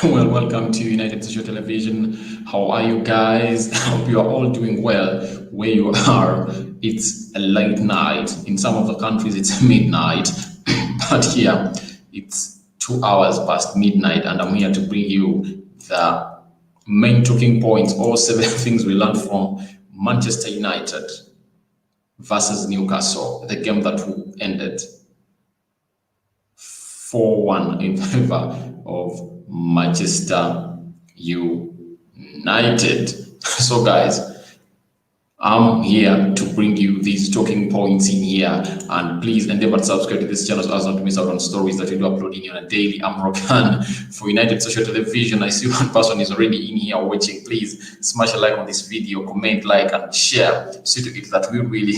Well, welcome to United Social Television. How are you guys? I hope you are all doing well where you are. It's a late night. In some of the countries, it's midnight. But here, it's 2 hours past midnight, and I'm here to bring you the main talking points, all seven things we learned from Manchester United versus Newcastle, the game that ended 4-1 in favor of Manchester United. So guys, I'm here to bring you these talking points in here, and please endeavor to subscribe to this channel so as not to miss out on stories that we do uploading on a daily. I'm Rokan for United Social Television. I see one person is already in here watching. Please smash a like on this video, comment, like, and share. See to it that we really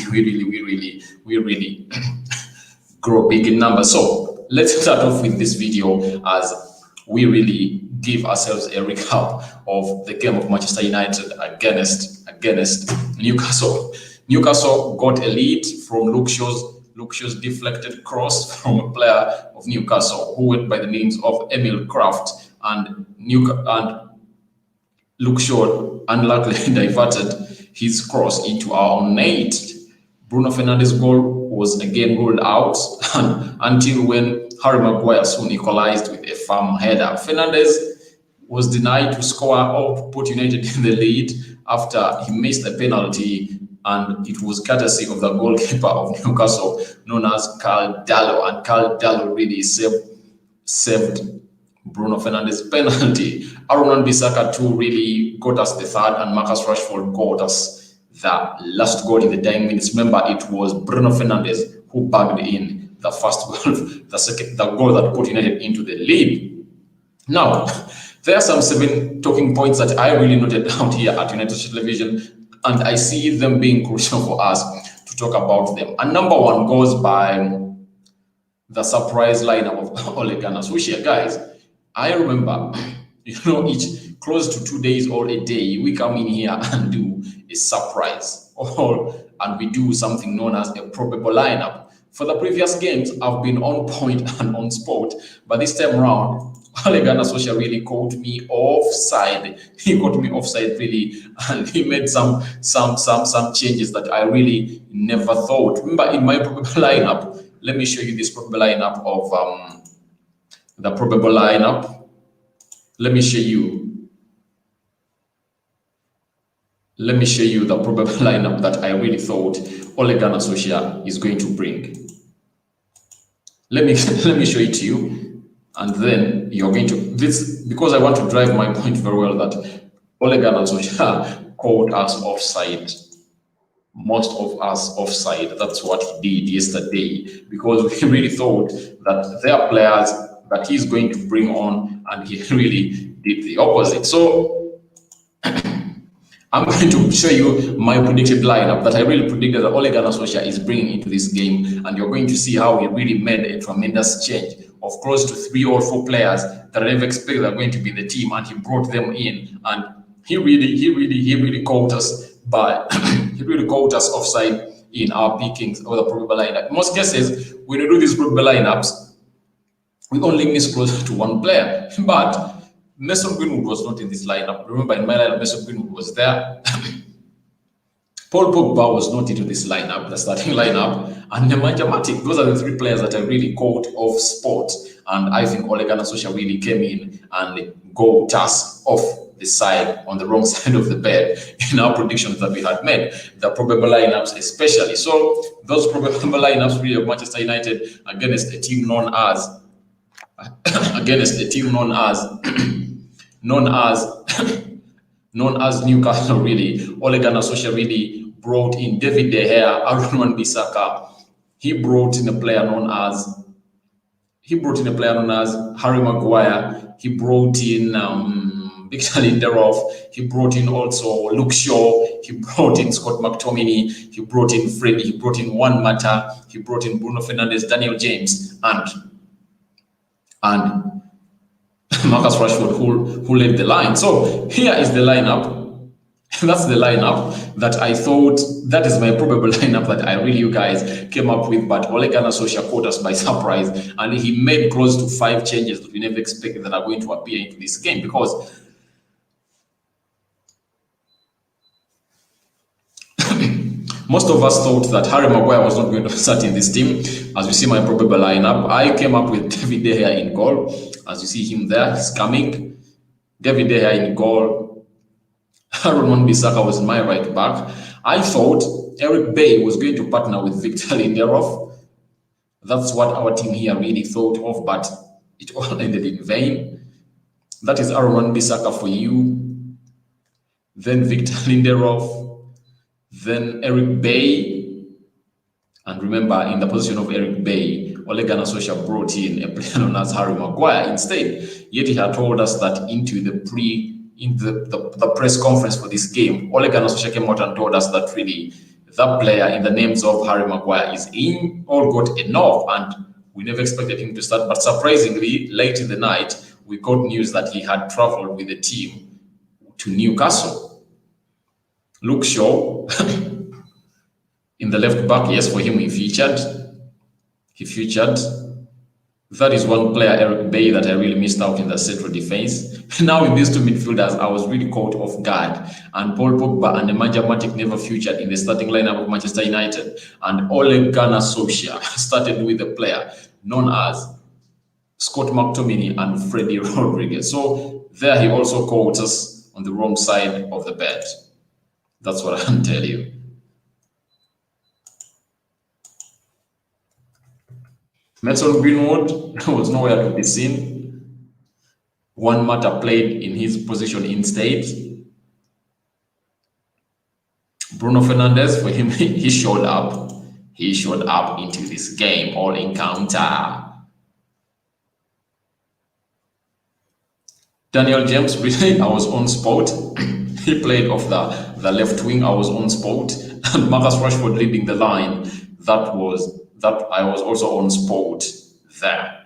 grow big in numbers. So let's start off with this video as we really give ourselves a recap of the game of Manchester United against Newcastle. Newcastle got a lead from Luke Shaw's deflected cross from a player of Newcastle who went by the names of Emil Kraft, and Luke Shaw unluckily diverted his cross into our own net. Bruno Fernandes' goal was again ruled out until when Harry Maguire soon equalized with a firm header. Fernandes was denied to score or to put United in the lead after he missed a penalty, and it was courtesy of the goalkeeper of Newcastle known as Carl Dallo, and Carl Dallo really saved Bruno Fernandes' penalty. Aaron Wan-Bissaka too really got us the third, and Marcus Rashford got us the last goal in the dying minutes. Remember, it was Bruno Fernandes who bagged in the first goal, the goal that put United into the lead. Now, there are some 7 talking points that I really noted out here at United Television, and I see them being crucial for us to talk about them. And number 1 goes by the surprise lineup of Ole Gunnar Solskjaer. Guys, I remember, each close to 2 days or a day, we come in here and do a surprise, and we do something known as a probable lineup. For the previous games, I've been on point and on spot, but this time around, Ole Gunnar Solskjaer really caught me offside. He caught me offside really, and he made some changes that I really never thought. Remember, in my probable lineup, let me show you this probable lineup of the probable lineup. Let me show you the probable lineup that I really thought Ole Gunnar Solskjaer is going to bring. Let me show it to you, and then you're going to this, because I want to drive my point very well, that Ole Gunnar Solskjaer called us offside. Most of us offside. That's what he did yesterday, because we really thought that there are players that he's going to bring on, and he really did the opposite. So I'm going to show you my predicted lineup that I really predicted that Ole Gunnar Solskjaer is bringing into this game, and you're going to see how he really made a tremendous change of close to 3 or 4 players that I never expected are going to be in the team, and he brought them in, and he really caught us he really caught us offside in our pickings of the probable lineup. In most cases, when we do these probable lineups, we only miss close to 1 player, but Mason Greenwood was not in this lineup. Remember, in my lineup, Mason Greenwood was there. Paul Pogba was not into this lineup, the starting lineup, and Nemanja Matic. Those are the 3 players that I really caught off spot, and I think Ole Gunnar Solskjaer really came in and got us off the side, on the wrong side of the bed in our predictions that we had made, the probable lineups especially. So those probable lineups really of Manchester United against a team known as known as Newcastle. Really, Ole Gunnar Solskjaer really brought in David De Gea, Aaron Wan-Bissaka. He brought in a player known as Harry Maguire. He brought in Victor Lindelof. He brought in also Luke Shaw. He brought in Scott McTominay. He brought in Freddie. He brought in Juan Mata. He brought in Bruno Fernandes, Daniel James, and Marcus Rashford, who led the line. So here is the lineup. That's the lineup that I thought, that is my probable lineup that I really, you guys came up with. But Ole Gunnar Solskjaer caught us by surprise, and he made close to 5 changes that we never expected that are going to appear into this game, because most of us thought that Harry Maguire was not going to start in this team. As you see my probable lineup, I came up with David De Gea in goal. As you see him there, he's coming. David De Gea in goal. Aaron Wan-Bissaka was my right back. I thought Eric Bailly was going to partner with Victor Lindelof. That's what our team here really thought of, but it all ended in vain. That is Aaron Wan-Bissaka for you. Then Victor Lindelof. Then Eric Bailly. And remember, in the position of Eric Bailly, Ole Gunnar Solskjaer brought in a player known as Harry Maguire instead. Yet he had told us that in the press conference for this game, Ole Gunnar Solskjaer came out and told us that really that player in the names of Harry Maguire is in all got enough, and we never expected him to start. But surprisingly, late in the night, we got news that he had traveled with the team to Newcastle. Luke Shaw in the left back, yes, for him he featured. That is one player, Eric Bailly, that I really missed out in the central defense. Now in these two midfielders, I was really caught off guard. And Paul Pogba and Nemanja Matic never featured in the starting lineup of Manchester United. And Ole Gunnar Solskjaer started with a player known as Scott McTominay and Freddie Rodriguez. So there he also caught us on the wrong side of the bed. That's what I can tell you. Mason Greenwood was nowhere to be seen. Juan Mata played in his position instead. Bruno Fernandes, for him, he showed up. He showed up into this game, all encounter. Daniel James, really, I was on spot. He played off the left wing. I was on spot. And Marcus Rashford leading the line. That I was also on spot there.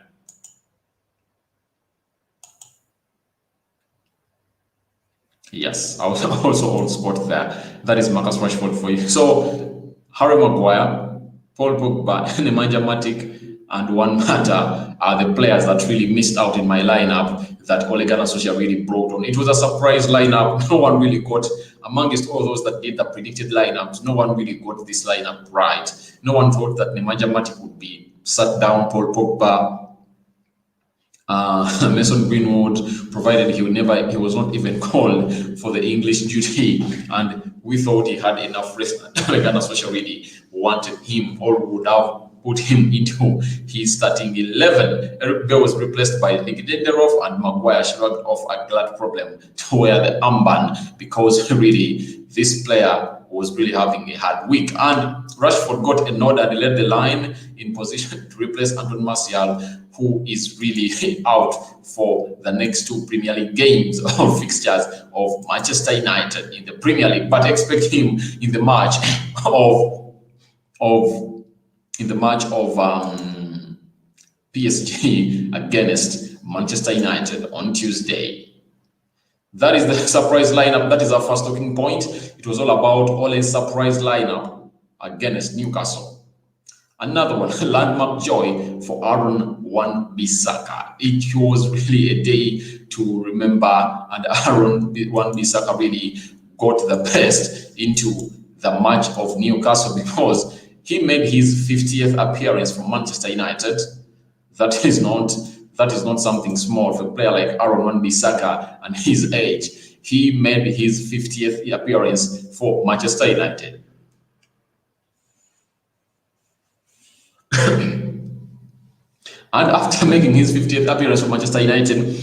Yes, I was also on spot there. That is Marcus Rashford for you. So Harry Maguire, Paul Pogba, Nemanja Matic, and Juan Mata are the players that really missed out in my lineup that Ole Gunnar Solskjaer really brought on. It was a surprise lineup. No one really got, amongst all those that did the predicted lineups, no one really got this lineup right. No one thought that Nemanja Matic would be sat down, Paul Pogba, Mason Greenwood, provided he was not even called for the English duty, and we thought he had enough rest. Ole Gunnar Solskjaer really wanted him, or would have put him into his starting 11. Eric Bailly was replaced by Lindelof, and Maguire shrugged off a glad problem to wear the armband, because really this player was really having a hard week. And Rashford got a nod and led the line in position to replace Anton Martial, who is really out for the next 2 Premier League games or fixtures of Manchester United in the Premier League. But expect him in the match of PSG against Manchester United on Tuesday. That is the surprise lineup. That is our first talking point. It was all about Ole's surprise lineup against Newcastle. Another one, landmark joy for Aaron Wan-Bissaka. It was really a day to remember, and Aaron Wan-Bissaka really got the best into the match of Newcastle, because he made his 50th appearance for Manchester United. That is not something small for a player like Aaron Wan-Bissaka and his age. He made his 50th appearance for Manchester United. And after making his 50th appearance for Manchester United,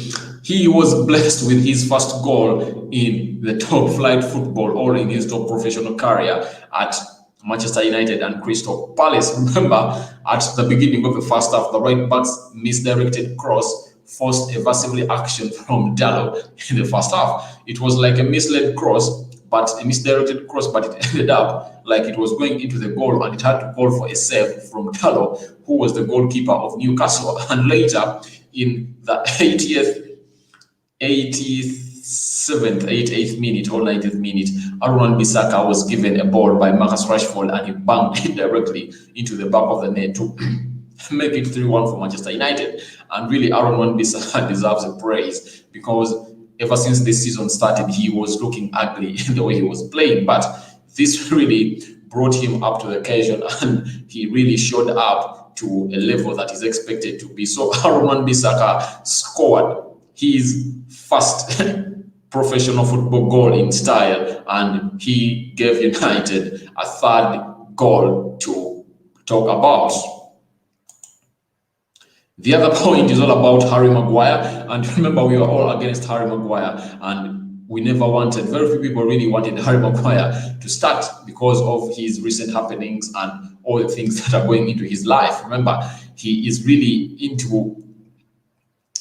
he was blessed with his first goal in the top flight football, or in his top professional career, at Manchester United and Crystal Palace. Remember, at the beginning of the first half, the right back's misdirected cross forced a versible action from Dalot in the first half. It was like a misled cross, but a misdirected cross, but it ended up like it was going into the goal, and it had to call for a save from Dalot, who was the goalkeeper of Newcastle. And later, in the 80th 87th, 88th minute or 90th minute, Aaron Bissaka was given a ball by Marcus Rashford and he banged it directly into the back of the net to make it 3-1 for Manchester United. And really, Aaron Wan-Bissaka deserves a praise because ever since this season started, he was looking ugly in the way he was playing. But this really brought him up to the occasion and he really showed up to a level that is expected to be. So Aaron Wan-Bissaka scored his first professional football goal in style and he gave United a third goal to talk about. The other point is all about Harry Maguire, and remember we were all against Harry Maguire and we never wanted, very few people really wanted Harry Maguire to start because of his recent happenings and all the things that are going into his life. Remember, he is really into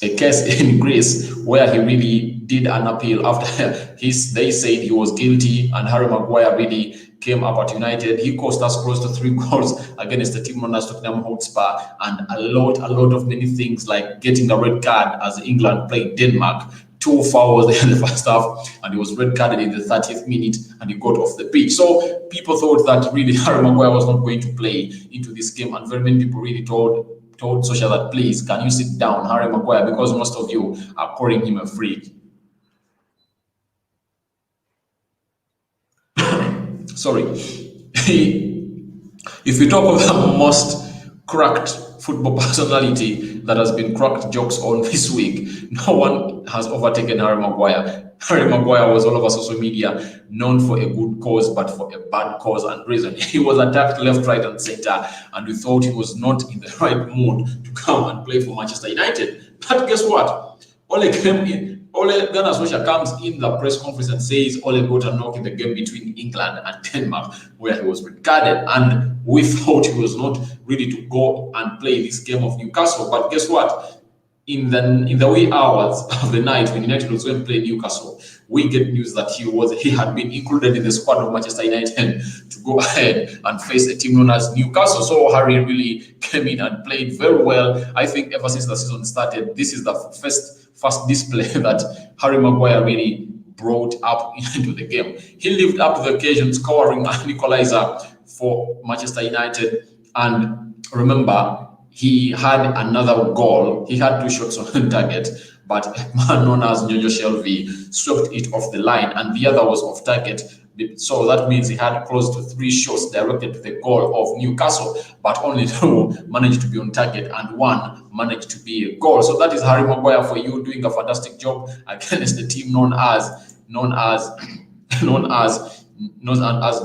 a case in Greece where he really did an appeal after they said he was guilty and Harry Maguire really came up at United. He cost us close to 3 goals against the team known as Tottenham Hotspur and a lot of many things like getting a red card as England played Denmark. 2 fouls in the first half and he was red carded in the 30th minute and he got off the pitch. So people thought that really Harry Maguire was not going to play into this game and very many people really told Social that please can you sit down Harry Maguire because most of you are calling him a freak. Sorry. If you talk of the most cracked football personality that has been cracked jokes on this week, no one has overtaken Harry Maguire. Harry Maguire was all over social media, known for a good cause, but for a bad cause and reason. He was attacked left, right, and center, and we thought he was not in the right mood to come and play for Manchester United. But guess what? Ole Gunnar Solskjaer comes in the press conference and says Ole got a knock in the game between England and Denmark, where he was regarded, and we thought he was not ready to go and play this game of Newcastle. But guess what? In the wee hours of the night when United was going to play Newcastle, we get news that he had been included in the squad of Manchester United to go ahead and face a team known as Newcastle. So Harry really came in and played very well. I think ever since the season started, this is the first display that Harry Maguire really brought up into the game. He lived up to the occasion, scoring an equalizer for Manchester United. And remember, he had another goal. He had 2 shots on target, but a man known as Jojo Shelby swept it off the line, and the other was off target. So that means he had close to 3 shots directed to the goal of Newcastle, but only 2 managed to be on target and 1 managed to be a goal. So that is Harry Maguire for you, doing a fantastic job against the team known as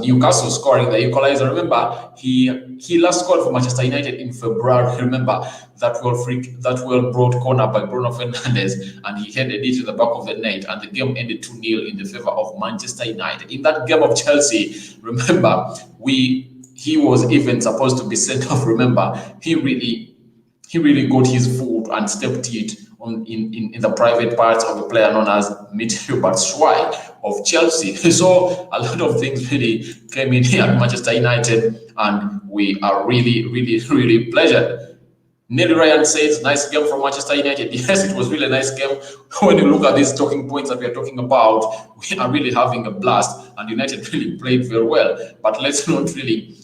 Newcastle, scoring the equalizer. Remember, he last scored for Manchester United in February. Remember that well brought corner by Bruno Fernandes, and he headed it to the back of the net, and the game ended 2-0 in the favor of Manchester United. In that game of Chelsea, remember, he was even supposed to be sent off. Remember, he really got his foot and stepped it in the private parts of a player known as Mitchell Batshuayi of Chelsea. So a lot of things really came in here at Manchester United, and we are really pleasured. Nelly Ryan says, nice game from Manchester United. Yes, it was really a nice game. When you look at these talking points that we are talking about, we are really having a blast, and United really played very well. But let's not really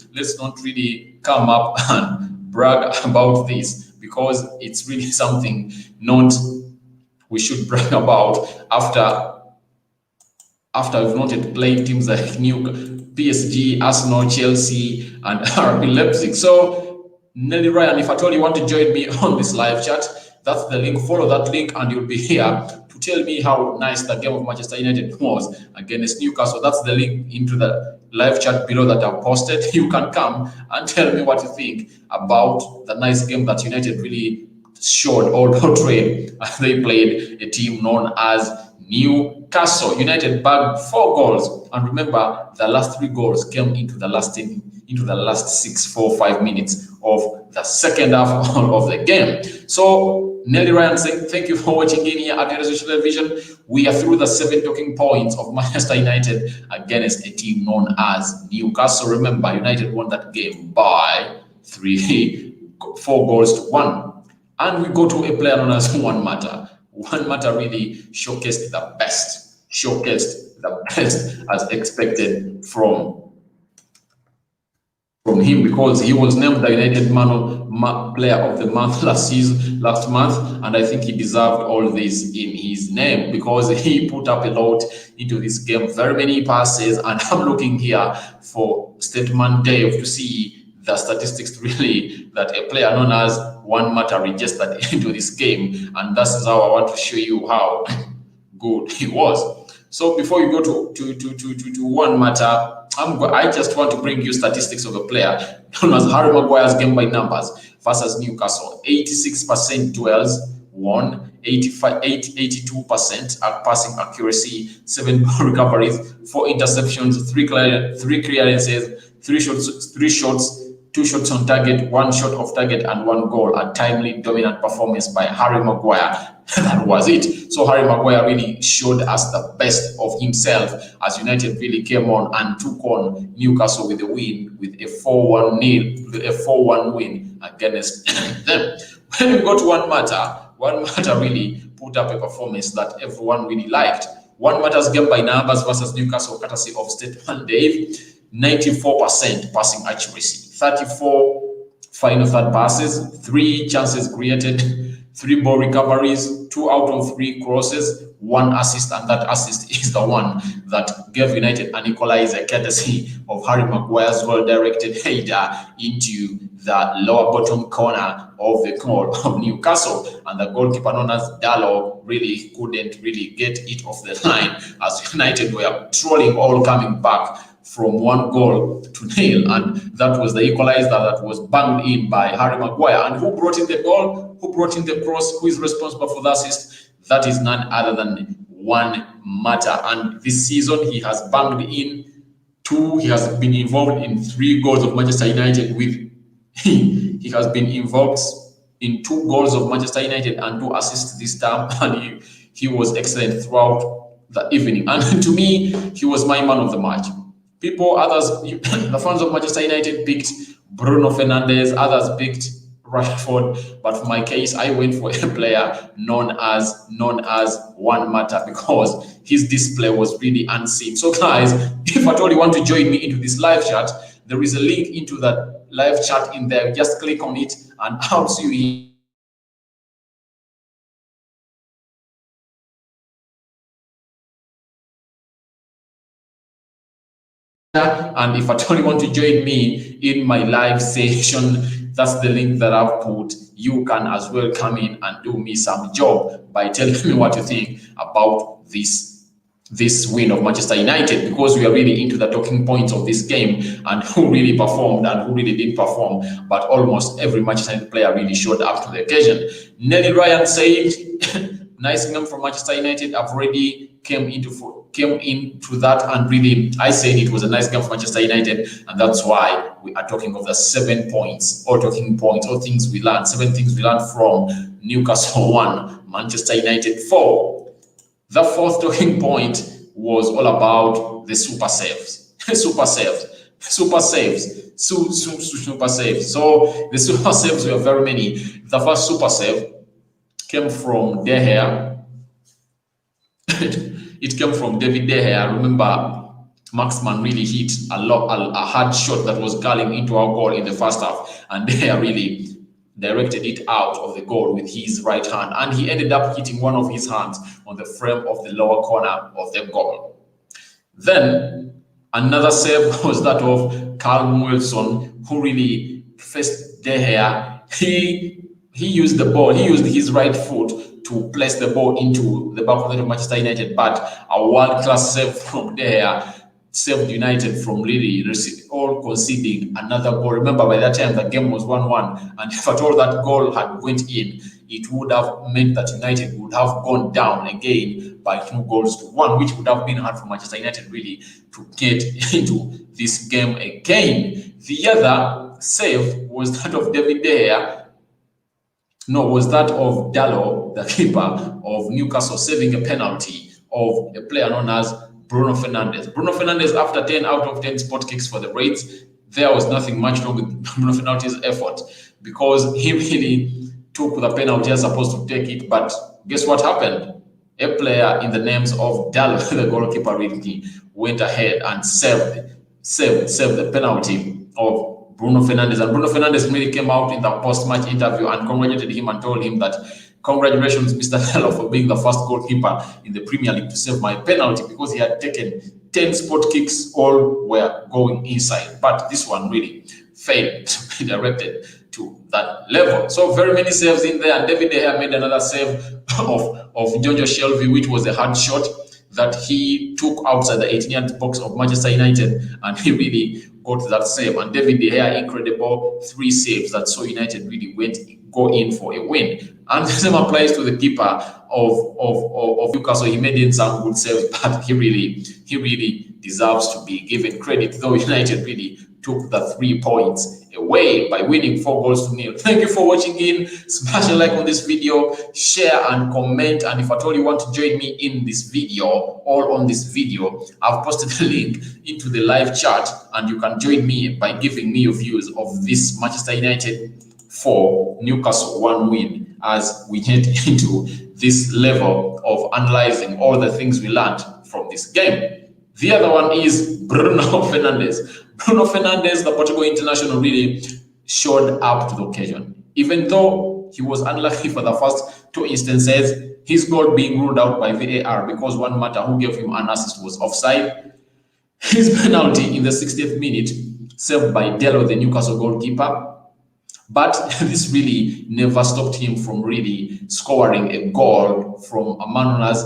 come up and brag about this, because it's really something we should brag about after we've not yet played teams like PSG, Arsenal, Chelsea, and RB Leipzig. So Nelly Ryan, if at all you want to join me on this live chat, that's the link. Follow that link and you'll be here to tell me how nice the game of Manchester United was against Newcastle. That's the link into the live chat below that I've posted. You can come and tell me what you think about the nice game that United really showed or portrayed as they played a team known as Newcastle. United bagged 4 goals, and remember, the last 3 goals came into the last 5 minutes of the second half of the game. So Nelly Ryan saying, thank you for watching in here at Newcastle Television. We are through the 7 talking points of Manchester United against a team known as Newcastle. Remember, United won that game by 4 goals to 1. And we go to a player known as Juan Mata. Juan Mata really showcased the best showcased the best as expected from him, because he was named the United Player of the Month last month, and I think he deserved all this in his name because he put up a lot into this game, very many passes, and I'm looking here for Statement Dave to see the statistics really that a player known as One Matter registered into this game, and that's how I want to show you how good he was. So before you go to One Matter, I just want to bring you statistics of a player known as Harry Maguire's game by numbers versus Newcastle. 86% duels won, 82% passing accuracy, 7 ball recoveries, 4 interceptions, 3 clearances, 3 shots, 2 shots on target, 1 shot off target, and 1 goal. A timely, dominant performance by Harry Maguire. That was it. So Harry Maguire really showed us the best of himself as United really came on and took on Newcastle with a win, with a 4-1 win against them. When we go to One Matter really put up a performance that everyone really liked. One Matter's game by numbers versus Newcastle, courtesy of Statement Dave. 94% passing accuracy, 34 final third passes, 3 chances created, 3 ball recoveries, 2 out of 3 crosses, 1 assist, and that assist is the one that gave United an equalizer courtesy of Harry Maguire's well-directed header into the lower bottom corner of the goal of Newcastle, and the goalkeeper known as Dalot really couldn't really get it off the line as United were trolling, all coming back from 1 goal to 0, and that was the equalizer that was banged in by Harry Maguire. And who brought in the goal? Who brought in the cross? Who is responsible for the assist? That is none other than One Matter. And this season he has banged in 2. He has been involved in 3 goals of Manchester United with he has been involved in 2 goals of Manchester United and 2 assists this time, and he was excellent throughout the evening. And to me, he was my man of the match. Others, the fans of Manchester United picked Bruno Fernandes, others picked Rashford, but for my case, I went for a player known as One Matter because his display was really unseen. So guys, if at all you want to join me into this live chat, there is a link into that live chat in there. Just click on it and I'll see you here. And if at all you want to join me in my live session, that's the link that I've put. You can as well come in and do me some job by telling me what you think about this win of Manchester United, because we are really into the talking points of this game and who really performed and who really didn't perform. But almost every Manchester United player really showed up to the occasion. Nelly Ryan said, nice game from Manchester United. I've already came into that, and really I said it was a nice game for Manchester United, and that's why we are talking of the 7 points or talking points or things we learned, 7 things we learned from Newcastle 1, Manchester United 4. The 4th talking point was all about the super saves. Super saves. So the super saves were very many. The first super save came from De Gea. It came from David De Gea. Remember, Maxman really hit a hard shot that was curling into our goal in the first half, and De Gea really directed it out of the goal with his right hand, and he ended up hitting one of his hands on the frame of the lower corner of the goal. Then another save was that of Callum Wilson, who really faced De Gea. He used the ball. He used his right foot to place the ball into the back of the net of Manchester United, but a world-class save from De Gea saved United from really all conceding another goal. Remember, by that time the game was 1-1, and if at all that goal had went in, it would have meant that United would have gone down again by 2-1, which would have been hard for Manchester United really to get into this game again. The other save was that of David De Gea. No, was that of Dalot, the keeper of Newcastle, saving a penalty of a player known as Bruno Fernandes. Bruno Fernandes, after 10 out of 10 spot kicks for the Reds, there was nothing much wrong with Bruno Fernandes' effort, because he really took the penalty as supposed to take it. But guess what happened? a player in the names of Dallo, the goalkeeper, really went ahead and saved the penalty of Bruno Fernandes. And Bruno Fernandes really came out in the post-match interview and congratulated him and told him that, congratulations, Mr. Dallo, for being the first goalkeeper in the Premier League to save my penalty, because he had taken 10 spot kicks, all were going inside. But this one really failed to be directed to that level. So very many saves in there, and David De Gea made another save of Jonjo Shelvey, which was a hard shot that he took outside the 18-yard box of Manchester United, and he really got that save. And David De Gea, incredible 3 saves that saw United really go in for a win. And the same applies to the keeper of Newcastle. He made in some good saves, but he really deserves to be given credit, though United really took the 3 points away by winning 4-0. Thank you for watching in. Smash a like on this video, share and comment, and if at all you want to join me in this video or on this video, I've posted a link into the live chat, and you can join me by giving me your views of this Manchester United 4, Newcastle 1 win, as we head into this level of analyzing all the things we learned from this game. The other one is Bruno Fernandes. Bruno Fernandes, the Portugal international, really showed up to the occasion. Even though he was unlucky for the first 2 instances, his goal being ruled out by VAR because one matter who gave him an assist was offside. His penalty in the 60th minute, saved by Dallo, the Newcastle goalkeeper. But this really never stopped him from really scoring a goal from a man known as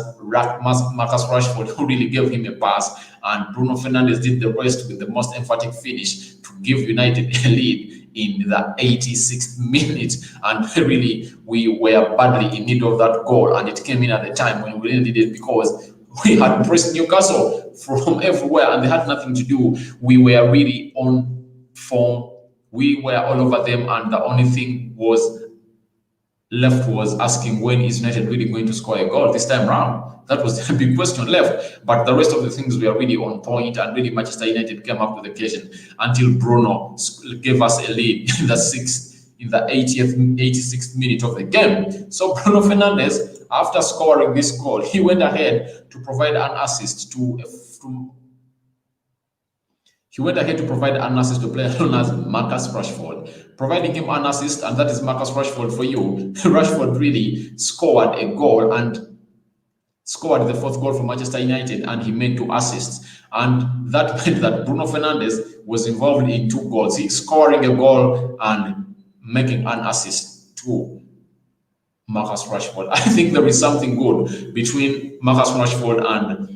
Marcus Rashford, who really gave him a pass. And Bruno Fernandes did the rest with the most emphatic finish to give United a lead in the 86th minute. And really, we were badly in need of that goal. And it came in at the time when we really needed it, because we had pressed Newcastle from everywhere and they had nothing to do. We were really on form. We were all over them, and the only thing was left was asking, when is United really going to score a goal this time round? That was the big question left. But the rest of the things were really on point, and really Manchester United came up with the occasion until Bruno gave us a lead in the 86th minute of the game. So Bruno Fernandes, after scoring this goal, he went ahead to provide an assist to a player known as Marcus Rashford, providing him an assist, and that is Marcus Rashford for you. Rashford really scored a goal and scored the 4th goal for Manchester United, and he made 2 assists. And that meant that Bruno Fernandes was involved in 2 goals. He's scoring a goal and making an assist to Marcus Rashford. I think there is something good between Marcus Rashford and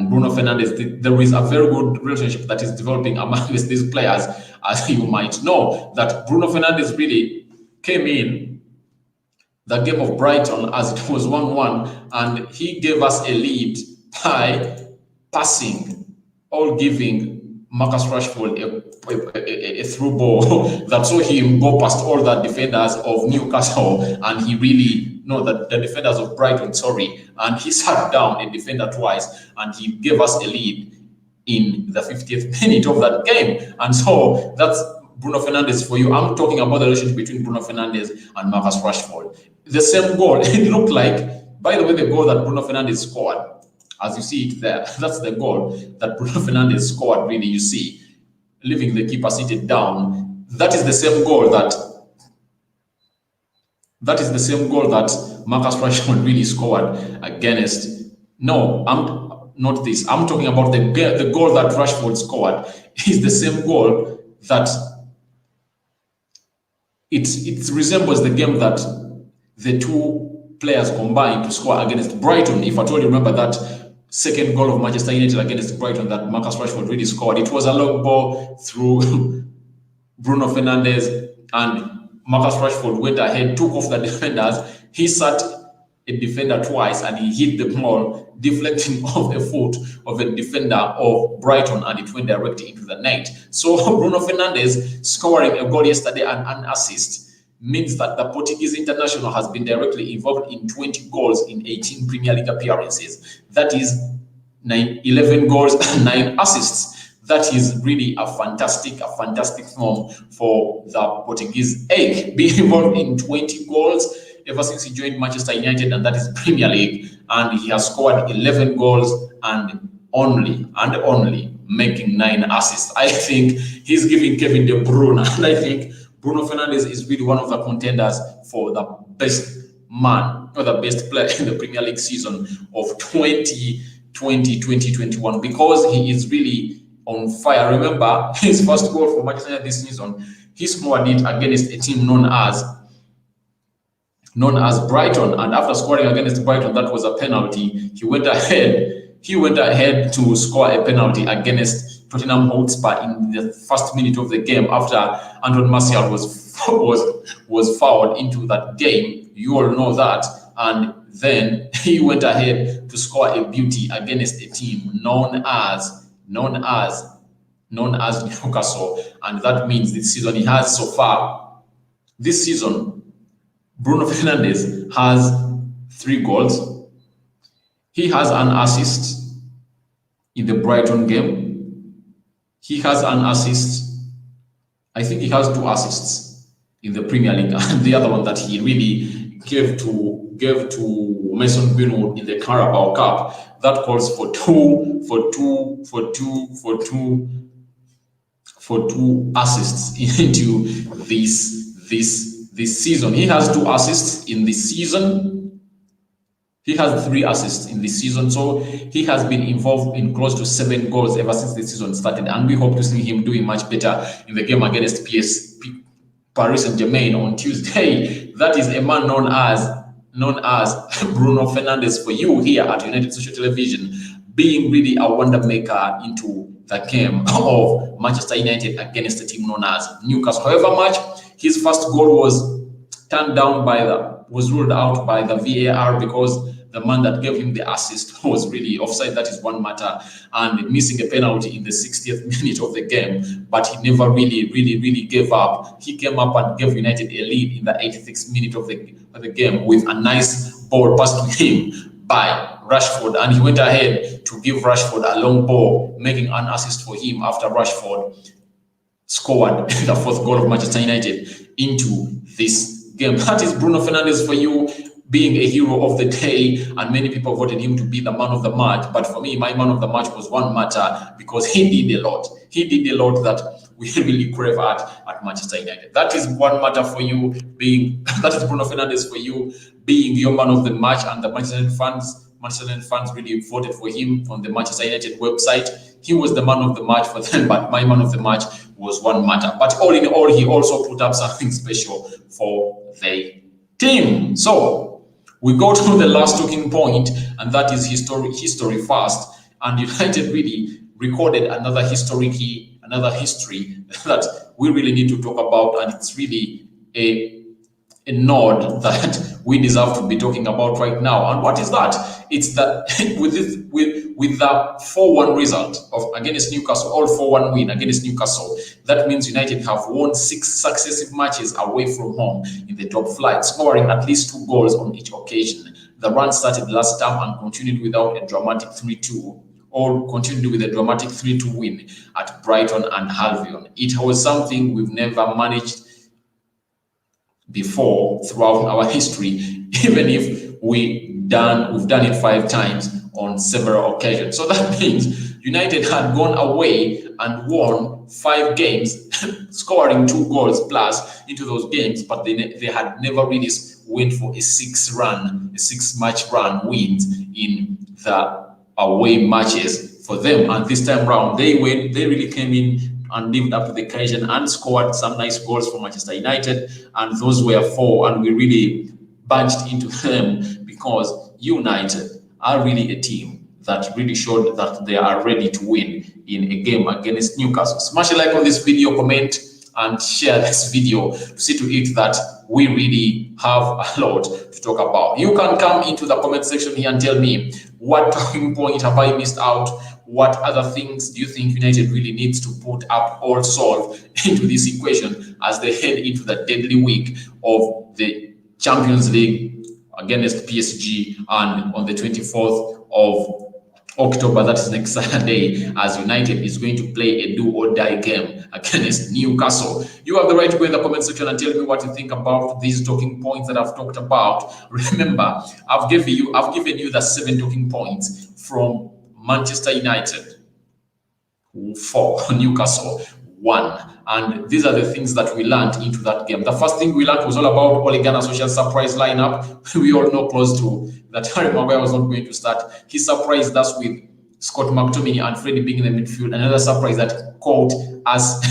Bruno Fernandes. There is a very good relationship that is developing amongst these players, as you might know, that Bruno Fernandes really came in the game of Brighton as it was 1-1, and he gave us a lead by passing or giving Marcus Rashford a through ball that saw him go past all the defenders of Newcastle, and he really the defenders of Brighton, and he sat down a defender twice, and he gave us a lead in the 50th minute of that game. And so that's Bruno Fernandes for you. I'm talking about the relationship between Bruno Fernandes and Marcus Rashford. The same goal, it looked like, by the way, the goal that Bruno Fernandes scored, as you see it there, that's the goal that Bruno Fernandes scored, really, you see, leaving the keeper seated down. That is the same goal that Marcus Rashford really scored against. No, I'm talking about the goal that Rashford scored. Is the same goal that it resembles the game that the 2 players combined to score against Brighton. If at all you remember that second goal of Manchester United against Brighton that Marcus Rashford really scored, it was a long ball through Bruno Fernandes, and Marcus Rashford went ahead, took off the defenders. He sat a defender twice, and he hit the ball, deflecting off the foot of a defender of Brighton, and it went directly into the net. So Bruno Fernandes scoring a goal yesterday and an assist means that the Portuguese international has been directly involved in 20 goals in 18 Premier League appearances. That is 11 goals and 9 assists. That is really a fantastic form for the Portuguese egg, being involved in 20 goals ever since he joined Manchester United, and that is Premier League. and he has scored 11 goals and only making 9 assists. I think he's giving Kevin De Bruyne, and I think Bruno Fernandes is really one of the contenders for the best man or the best player in the Premier League season of 2020-2021 because he is really on fire. Remember, his first goal for Manchester United this season, he scored it against a team known as Brighton, and after scoring against Brighton, that was a penalty. He went ahead to score a penalty against Tottenham Hotspur in the first minute of the game after Anton Martial was fouled into that game. You all know that, and then he went ahead to score a beauty against a team known as Newcastle, and that means this season he has so far. This season, Bruno Fernandes has 3 goals. He has an assist in the Brighton game. He has an assist. I think he has 2 assists in the Premier League, and the other one that he really gave to Mason Greenwood in the Carabao Cup. That calls for two assists into this season. He has 2 assists in this season. He has 3 assists in this season, so he has been involved in close to 7 goals ever since the season started, and we hope to see him doing much better in the game against Paris Saint-Germain on Tuesday. That is a man known as Bruno Fernandes for you here at United Social Television, being really a wonder maker into the game of Manchester United against a team known as Newcastle. However much his first goal was ruled out by the VAR because the man that gave him the assist was really offside. That is one matter, and missing a penalty in the 60th minute of the game. But he never really gave up. He came up and gave United a lead in the 86th minute of the game with a nice ball passed to him by Rashford, and he went ahead to give Rashford a long ball, making an assist for him after Rashford scored the 4th goal of Manchester United into this game. That is Bruno Fernandes for you, being a hero of the day, and many people voted him to be the man of the match. But for me, my man of the match was one matter because he did a lot. He did a lot that we really crave at Manchester United. That is one matter for you, that is Bruno Fernandes for you, being your man of the match, and the Manchester United fans really voted for him on the Manchester United website. He was the man of the match for them, but my man of the match was one matter. But all in all, he also put up something special for the team. So we go to the last talking point, and that is history first. And United really recorded another history that we really need to talk about, and it's really a nod that we deserve to be talking about right now. And what is that? It's that with the 4-1 result against Newcastle, all 4-1 win against Newcastle, that means United have won 6 successive matches away from home in the top flight, scoring at least 2 goals on each occasion. The run started last term and continued with a dramatic 3-2 win at Brighton and Albion. It was something we've never managed before throughout our history, even if we've done it 5 times on several occasions. So that means United had gone away and won 5 games, scoring 2 goals plus into those games, but they had never really went for a 6-match run wins in the away matches for them. And this time round, they really came in and lived up to the occasion and scored some nice goals for Manchester United, and those were 4, and we really bunched into them because United are really a team that really showed that they are ready to win in a game against Newcastle. Smash a like on this video, comment, and share this video to see to it that we really have a lot to talk about. You can come into the comment section here and tell me, what talking point have I missed out? What other things do you think United really needs to put up or solve into this equation as they head into the deadly week of the Champions League against PSG, and on the 24th October, that is next Saturday, as United is going to play a do or die game against Newcastle. You have the right to go in the comment section and tell me what you think about these talking points that I've talked about. Remember, I've given you the 7 talking points from Manchester United for Newcastle 1. And these are the things that we learned into that game. The first thing we learned was all about Ole Gunnar Solskjaer's surprise lineup. We all know close to that Harry Maguire was not going to start. He surprised us with Scott McTominay and Freddie being in the midfield. Another surprise that caught us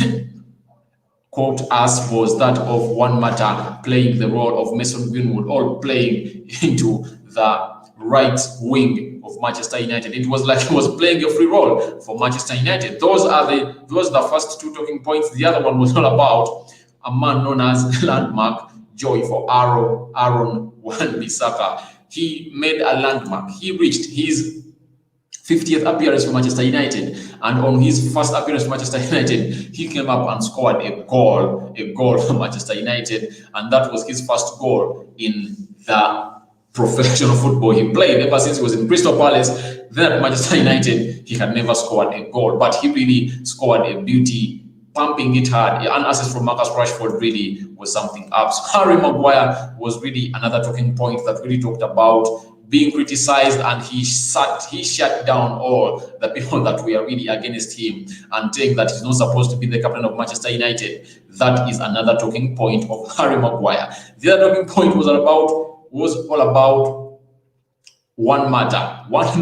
was that of Juan Mata playing the role of Mason Greenwood, all playing into the right wing of Manchester United. It was like he was playing a free role for Manchester United. Those are the first 2 talking points. The other one was all about a man known as Landmark Joy for Aaron Wan-Bissaka. He made a landmark. He reached his 50th appearance for Manchester United, and on his first appearance for Manchester United, he came up and scored a goal for Manchester United, and that was his first goal in the professional football he played. Ever since he was in Crystal Palace, then at Manchester United, he had never scored a goal, but he really scored a beauty, pumping it hard. An assist from Marcus Rashford really was something up. So Harry Maguire was really another talking point that really talked about being criticized, and he shut down all the people that were really against him and saying that he's not supposed to be the captain of Manchester United. That is another talking point of Harry Maguire. The other talking point was all about Juan Mata. Juan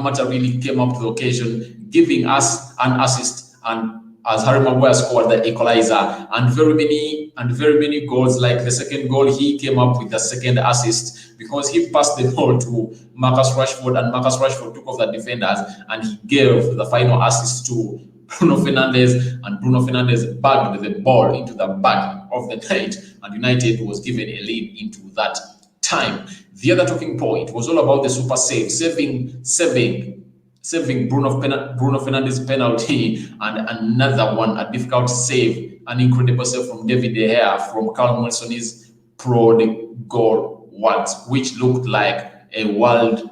Mata really came up to the occasion, giving us an assist, and as Harry Maguire scored the equalizer, and very many goals. Like the second goal, he came up with the second assist because he passed the ball to Marcus Rashford, and Marcus Rashford took off the defenders, and he gave the final assist to Bruno Fernandes, and Bruno Fernandes bagged the ball into the back of the net, and United was given a lead into that time. The other talking point was all about the super save, saving Bruno Fernandes' penalty, and another one, a difficult save, an incredible save from David De Gea from Callum Wilson's prod goal, which looked like a world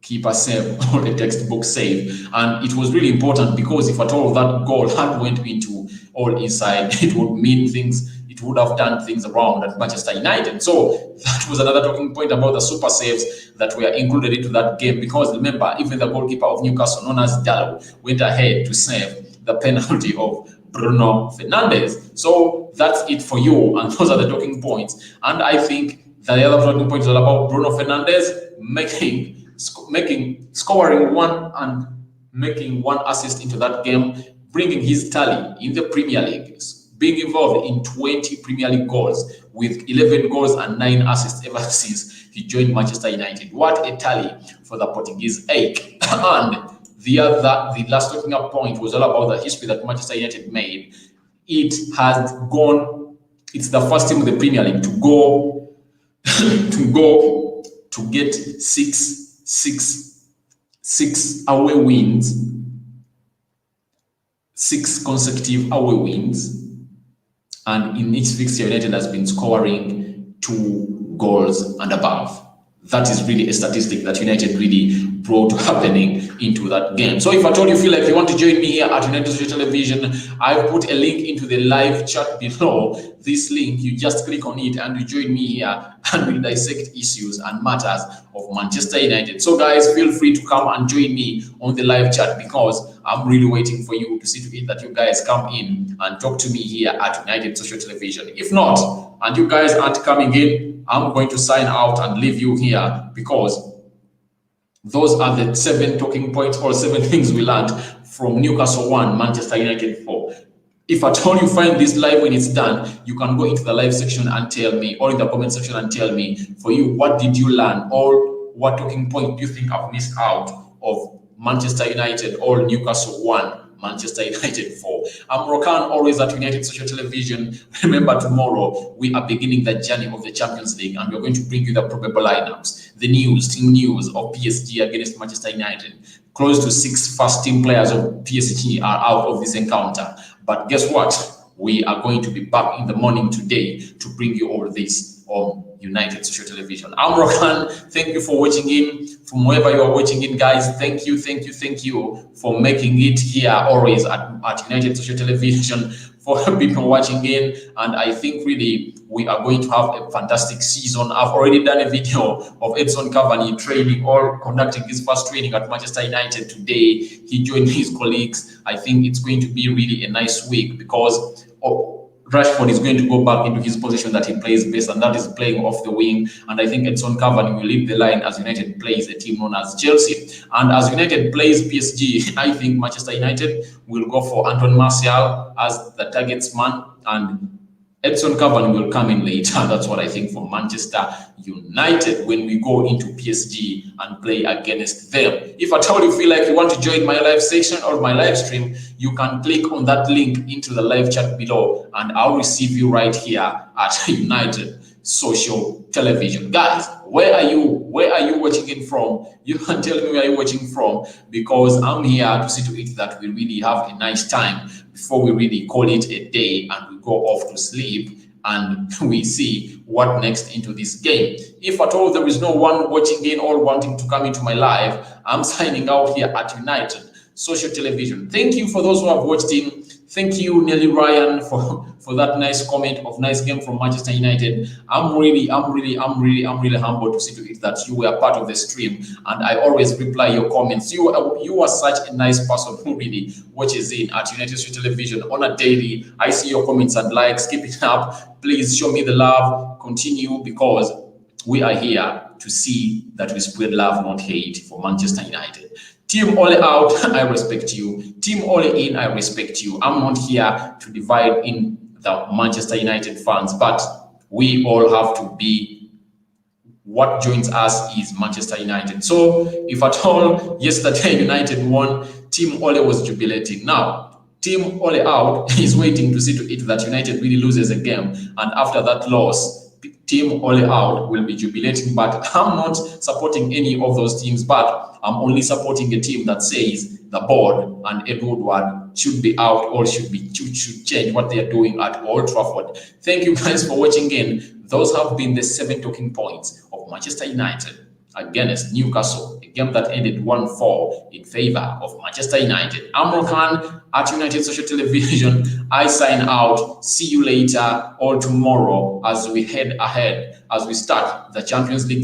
keeper save or a textbook save. And it was really important because if at all that goal had went into all inside, it would mean things. It would have done things around at Manchester United. So that was another talking point about the super saves that were included into that game, because remember, even the goalkeeper of Newcastle, known as Dallo, went ahead to save the penalty of Bruno Fernandes. So that's it for you, and those are the talking points. And I think the other talking point is all about Bruno Fernandes scoring one and making one assist into that game, bringing his tally in the Premier League, being involved in 20 Premier League goals with 11 goals and 9 assists ever since he joined Manchester United. What a tally for the Portuguese ache. And the last talking up point was all about the history that Manchester United made. It's the first team in the Premier League to go to get six away wins, 6 consecutive away wins. And in each fixture, United has been scoring 2 goals and above. That is really a statistic that United really brought happening into that game. So if at all you feel like you want to join me here at United Social Television, I've put a link into the live chat below. This link, you just click on it and you join me here, and we'll dissect issues and matters of Manchester United. So guys, feel free to come and join me on the live chat, because I'm really waiting for you to see to it that you guys come in and talk to me here at United Social Television. If not, and you guys aren't coming in, I'm going to sign out and leave you here, because those are the 7 talking points or 7 things we learned from Newcastle 1, Manchester United 4. If at all you find this live when it's done, you can go into the live section and tell me, or in the comment section and tell me, for you, what did you learn, or what talking point do you think I've missed out of Manchester United or Newcastle 1, Manchester United 4. I'm Rokan, always at United Social Television. Remember, tomorrow we are beginning the journey of the Champions League, and we're going to bring you the probable lineups, the team news of PSG against Manchester United. Close to 6 first-team players of PSG are out of this encounter. But guess what? We are going to be back in the morning today to bring you all this on United Social Television. I'm Rohan. Thank you for watching in. From wherever you are watching in, guys, thank you for making it here always at United Social Television, for people watching in. And I think really we are going to have a fantastic season. I've already done a video of Edson Cavani training or conducting his first training at Manchester United today. He joined his colleagues. I think it's going to be really a nice week because Rashford is going to go back into his position that he plays best, and that is playing off the wing. And I think Edson Cavani will lead the line as United plays a team known as Chelsea. And as United plays PSG, I think Manchester United will go for Anton Martial as the targets man, and Edson Cavani will come in later. That's what I think for Manchester United when we go into PSG and play against them. If at all you feel like you want to join my live session or my live stream, you can click on that link into the live chat below and I'll receive you right here at United Social Television. Guys, where are you watching in from? You can tell me where you're watching from, because I'm here to see to it that we really have a nice time before we really call it a day and we go off to sleep and we see what next into this game. If at all there is no one watching in or wanting to come into my live, I'm signing out here at United Social Television. Thank you for those who have watched in. Thank you, Nelly Ryan, for that nice comment of nice game from Manchester United. I'm really humbled to see to it that you were part of the stream, and I always reply your comments. You are such a nice person who really watches in at United Street Television on a daily. I see your comments and likes. Keep it up. Please show me the love. Continue, because we are here to see that we spread love, not hate, for Manchester United. Team Ole out, I respect you. Team Ole in, I respect you. I'm not here to divide in the Manchester United fans, but we all have to be, what joins us is Manchester United. So if at all yesterday United won, Team Ole was jubilating. Now, Team Ole out is waiting to see to it that United really loses a game, and after that loss, Team Ole out will be jubilating. But I'm not supporting any of those teams, but I'm only supporting a team that says the board and Ed Woodward should be out or should change what they are doing at Old Trafford. Thank you guys for watching in. Those have been the 7 talking points of Manchester United against Newcastle, a game that ended 1-4 in favor of Manchester United. I'm Rohan at United Social Television. I sign out. See you later or tomorrow as we head ahead, as we start the Champions League